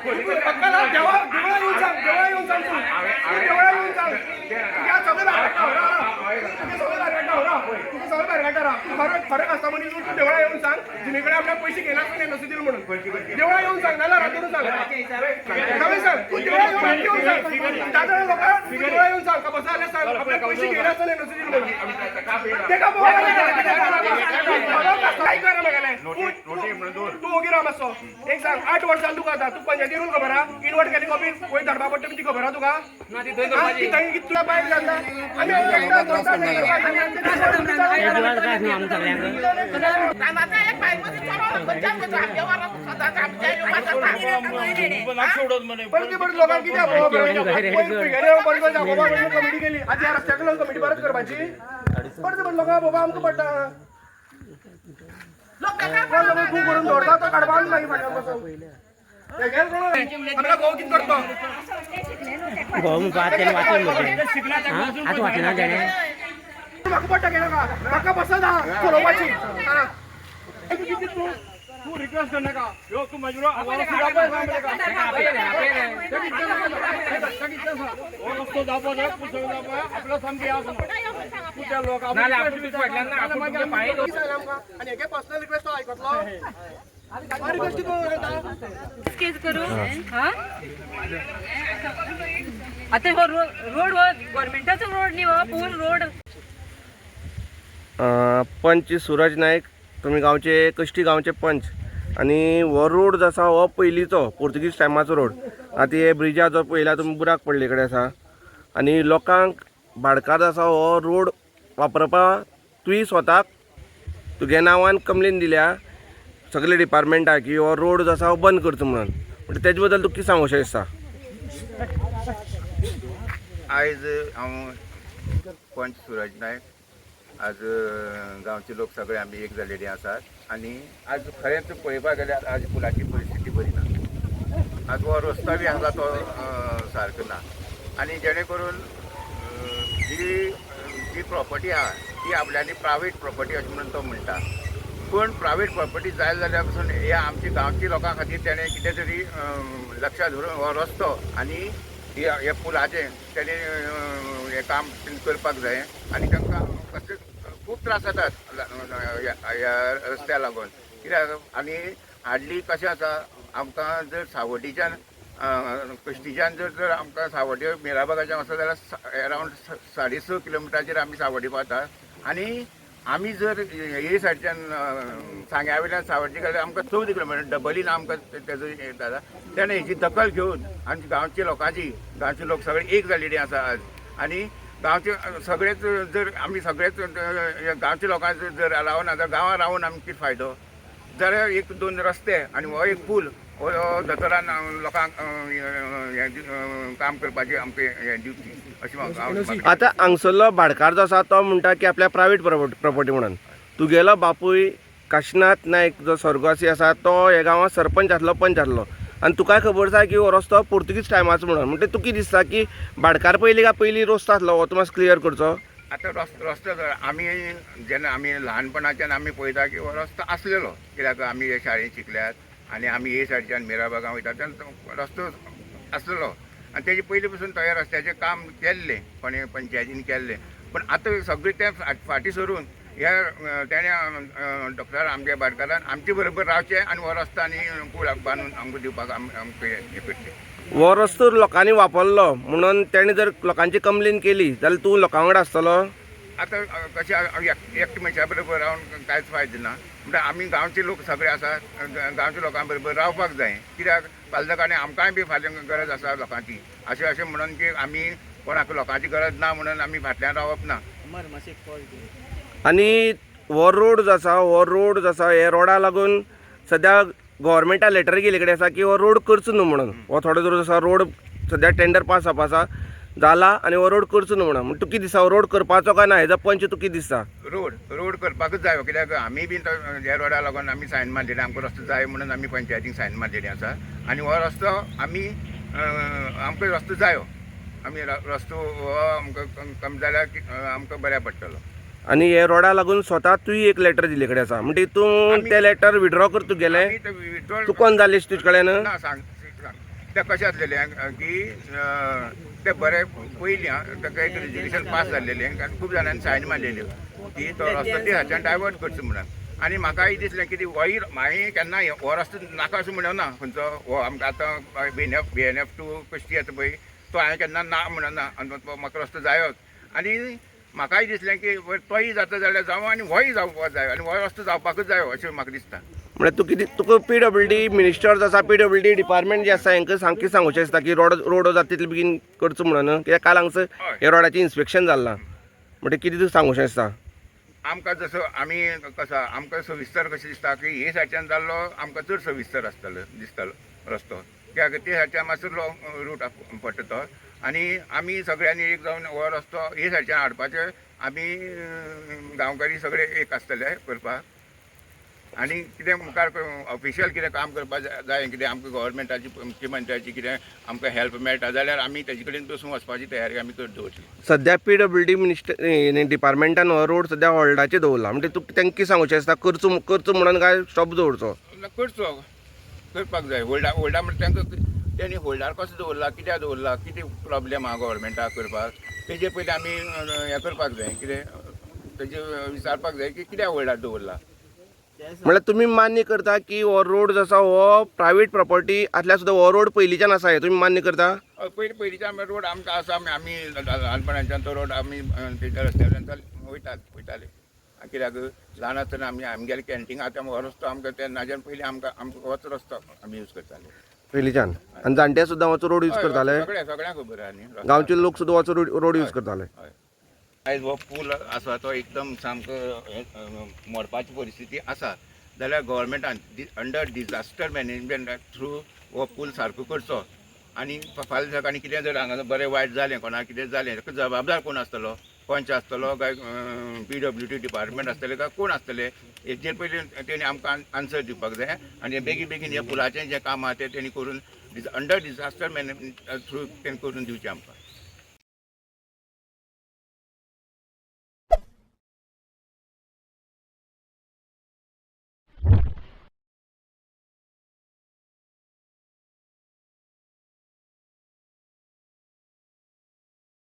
पक्का देवळा येऊन सांग, देवळा येऊन सांग, देवळा येऊन सांग. या सगळे बाहेर फरक असता म्हणजे तू देवळा येऊन सांग, जिकडे आपल्या पैसे घेणार नाही नसतील म्हणून देवळा येऊन सांग, नाला रात्रून सांग. तू देवळा येऊन सांग, दादा लोक देवळा येऊन सांग का बसा आले सांग आपल्या पैसे घेणार नाही नसतील म्हणून ते का काय करा लागलाय तू ओगी राम असो. एक सांग 8 वर्षांत तुका आता तू पंचायती रूल खबर हा इन्वर्ट केली कॉपी कोई धडपा पडटा तुझी खबर हा तुका तुला बाहेर जाता कमिटी केली आज या रस्त्याकडे कमिटी परत करपाची परत लोक बाबा आमकां पडटा तू करून दवरता तो काडपा मागीर फाटल्यान बसून आपला भाऊ कितें करता म्हाका पडटा गेलो का म्हाका बसत आहा चलोवपाची तू रिक्वेस्ट करनाका ह्यो तू मजरो रस्तो दाखव आपलं सामकी तुझ्या लोक आणि एके पर्सनल रिक्वेस्ट आयकतलो केस करू आता हो रोड गव्हर्नमेंटाचो रोड न्ही हो पूल रोड. पंच सूरज नायक तुमी गांवचे कश्टी गांवचे पंच आणि हो रोड जो आसा हो पयलींचो पोर्तुगीज टायमाचो रोड. आतां हे ब्रिजा जो पयला तुमी बुराक पडले कडेन आसा आनी लोकांक भाडकार जो आसा हो रोड वापरपाक तुवें स्वताक तुगे नांवान कंप्लेन दिल्या सगळे डिपार्टमेंटाक की हो रोड जो आसा हो बंद करचो म्हणून. म्हणजे तेजे बद्दल तुका कितें सांगूशें दिसता? आयज हांव पंच सूरज नायक आज गांवचे लोक सगळे आमी एक जाल्लेले आसात आनी आज खरेंच पळोवपाक गेल्यार आज पुलाची परिस्थिती बरी ना. आज हो रस्तो बी आसा तो सारको ना आनी जेणे करून जी प्रॉपर्टी आहा ती आपल्याली प्रायवेट प्रॉपर्टी अशें म्हणून तो म्हणटा. पूण प्रायवेट प्रॉपर्टी जाय जाल्या पासून हे आमच्या गांवच्या लोकां खातीर तेणें कितें तरी लक्षात धरून हो रस्तो आनी हे पुलाचें तेणें हें काम करपाक जाय आनी तांकां कसले खूब त्रास जातात ह्या रस्त्या लागून. कित्याक आनी हार्डली कशें आसा आमकां जर सावड्डीच्यान कश्टीच्यान जर आमकां सावड्डी मिराबागाच्यान वचत जाल्यार अरावंड 6.5 किलोमिटराचेर आमी सावड्डी पावतात आनी आमी जर हे सायडच्यान सांग्या वयल्यान सावड्डी गेल्यार आमकां 14 किलोमिटर डबलीन आमकां तेजो येता. तेणें हेची दखल घेवन आमच्या गांवच्या लोकांची गांवचे लोक सगळे एक जाल्लेले आसा आज आनी गांवचे सगळेच जर आमी सगळेच गांवच्या लोकांक जर रावना जाल्यार गांवांत रावन आमकां कितें फायदो. जाल्यार 1-2 रस्ते आनी हो एक पूल हो दोतोरान लोकांक काम करपाचें आमचें हें ड्युटी अशें म्हाका. आतां हांगसरलो भाडकार जो आसा तो म्हणटा की आपल्या प्रायवेट प्रॉपर्टी म्हणून. तुगेलो बापूय काशिनाथ नायक जो स्वर्गवासी आसा तो हे गांवांत सरपंच आसलो पंच आसलो आनी तुकाय खबर आसा की हो रस्तो पोर्तुगीज टायमाचो म्हणून. म्हणजे तुका कितें दिसता की भाडकार पयलीं काय पयलीं रस्तो आसलो हो तूं मातसो क्लियर करचो? आतां रस्तो आमी जेन्ना आमी ल्हानपणाच्यान आमी पळयता की हो रस्तो आसलेलो कित्याक आमी हे शाळेंत शिकल्यात आनी आमी हे सायडच्यान मिराबागां वयता तेन्ना रस्तो आसलेलो आनी तेजे पयलीं पसून ह्या रस्त्याचें काम केल्लें पंचायतीन केल्लें. पूण आतां सगळें तें फाटीं सरून ह्या तेणें डॉक्टर आमच्या भाडकारान आमचे बरोबर रावचें आनी हो रस्तो आनी पूल बांदून आमकां दिवपाक आमकां हें करचें. हो रस्तो लोकांनी वापरलो म्हणून तेणें जर लोकांची कंप्लेन केली जाल्यार तूं लोकां वांगडा आसतलो? आतां कशें एकटे मनशा बरोबर रावन कांयच फायदो ना. म्हणटा आमी गांवचे लोक सगळे आसात गांवच्या लोकां बरोबर रावपाक जाय. कित्याक फाल्यां काणी आमकांय बी फाल्यां गरज आसा लोकांची अशें म्हणून की आमी कोणाक लोकांची गरज ना म्हणून आमी फाटल्यान रावप ना. आनी हो रोड जो आसा हे रोडा लागून सद्या गव्हर्मेंटा लेटर गेले कडेन आसा की हो रोड करचो न्हू म्हणून. हो थोडो जर आसा रोड सद्या टेंडर पास जावपा आसा जाला आनी हो रोड करचो न्हू म्हणून. तुका कितें दिसता हो रोड करपाचो काय ना हेजो पंच तुका कितें दिसता? रोड करपाकूच जाय कित्याक आमी बी ह्या रोडा लागून आमी सायन मारलेली आमकां रस्तो जाय म्हणून आमी पंचायतीक सायन मारलेली आसा आनी हो रस्तो आमी आमकां रस्तो जायो. आमी रस्तो हो आमकां कमी जाल्यार आमकां बऱ्या पडटलो. आनी हे रोडा लागून स्वता तुवें एक लेटर दिले कडेन आसा म्हणटा तूं तें लेटर विड्रॉ करता गेलें? तूं कोण जालें तुजे कडेन? ना सांग ते कशें आसलेलें की ते बरे पयलीं ताका एक रेजोल्युशन पास जाल्लेलें आनी खूब जाणांनी सायन मारलेल्यो की तो रस्तो ते हाच्यान डायवर्ट करचो म्हणून आनी म्हाकाय दिसलें की वयर हांवें केन्ना हो रस्तो नाका अशें म्हणना खंयचो हो आमकां आतां BNF टू कश्टी येता पळय तो हांवें केन्ना ना म्हणना आनी म्हाका रस्तो जायोच आनी म्हाकाय दिसलें की तोय जाता जाल्यार जावं आनी होय जावपाक जाय आनी हो रस्तो जावपाकूच जायो अशें म्हाका दिसता. म्हणजे तूं कितें तुका PWD मिनिस्टर आसा PWD डिपार्टमेंट जे आसा हांकां सामकें सांगूचें आसता की रोड जाता तितले बेगीन करचो म्हणून कित्याक काल हांगसर हे रोडाचें इन्स्पेक्शन जाल्लां म्हणजे कितें तूं सांगूचें आसता. आमकां जसो आमी कसो आमकां सविस्तर कशें दिसता की हे सायडच्यान जाल्लो आमकां चड सविस्तर आसतलो दिसतालो रस्तो कित्याक ते सायडच्यान मातसो लॉंग रूट पडटा तो आनी आमी सगळ्यांनी एक जावन हो रस्तो हे सायडच्यान हाडपाचे आमी गांवकारी सगळे एक आसतले करपाक आनी कितें मुखार ऑफिशियल कितें काम करपाक जाय कितें आमकां गव्हर्मेंटाची मुख्यमंत्र्याची कितें आमकां हेल्प मेळटा जाल्यार आमी तेजे कडेन बसून वचपाची तयारी आमी करत दवरतली. सध्या PWD मिनिस्टर डिपार्टमेंटान हो रोड सध्या हॉल्डाचेर दवरला म्हणजे तुका तांकां कितें सांगूचें आसता करचो म्हणून काय स्टॉप दवरचो. करचो करपाक जाय होल्डा म्हणजे तांकां तेणी होल्डार कसो दवरला कित्याक दवरला कितें प्रॉब्लेम आहा गव्हर्मेंटाक करपाक तेजे पयलीं आमी हें करपाक जाय कितें तेजे विचारपाक जाय की कित्याक होल्डार दवरला. म्हळ्यार तुमी मान्य करता की हो रोड जो आसा हो प्रायवेट प्रॉपर्टी आसल्यार सुद्दां हो रोड पयलींच्यान आसा हे तुमी मान्य करता. पयलींच्यान रोड आमकां आसा आमी ल्हानपणाच्यान तो रोड आमी तेच्या रस्त्यावयल्यान वयताले कित्याक ल्हान आसतना आमगेले कॅन्टीन आतां हो रस्तो आमकां ते नाज्यान पयलीं आमकां होच रस्तो आमी यूज करताले पयलींच्यान आनी जाणटे सुद्दां वचो रोड यूज करताले सगळ्यांक खबर आहा न्ही गांवचे लोक सुद्दां वचो रोड यूज करताले. आयज हो पूल आसा तो एकदम सामको मोडपाची परिस्थिती आसा जाल्यार गव्हर्मेंटान अंडर डिजास्टर मॅनेजमेंट थ्रू हो पूल सारको करचो आनी फाल्यां सकाळीं कितें जर हांगा बरें वायट जालें कोणाक कितें जालें ताका जबाबदार कोण आसतलो पंच आसतलो काय PWD डिपार्टमेंट आसतलें काय कोण आसतलें हेजेर पयलीं तेणी आमकां आन्सर दिवपाक जाय आनी बेगीन हे पुलाचें जें काम आहा तें तेणी करून अंडर डिजास्टर मॅनेजमेंट थ्रू तेणी करून दिवचें आमकां.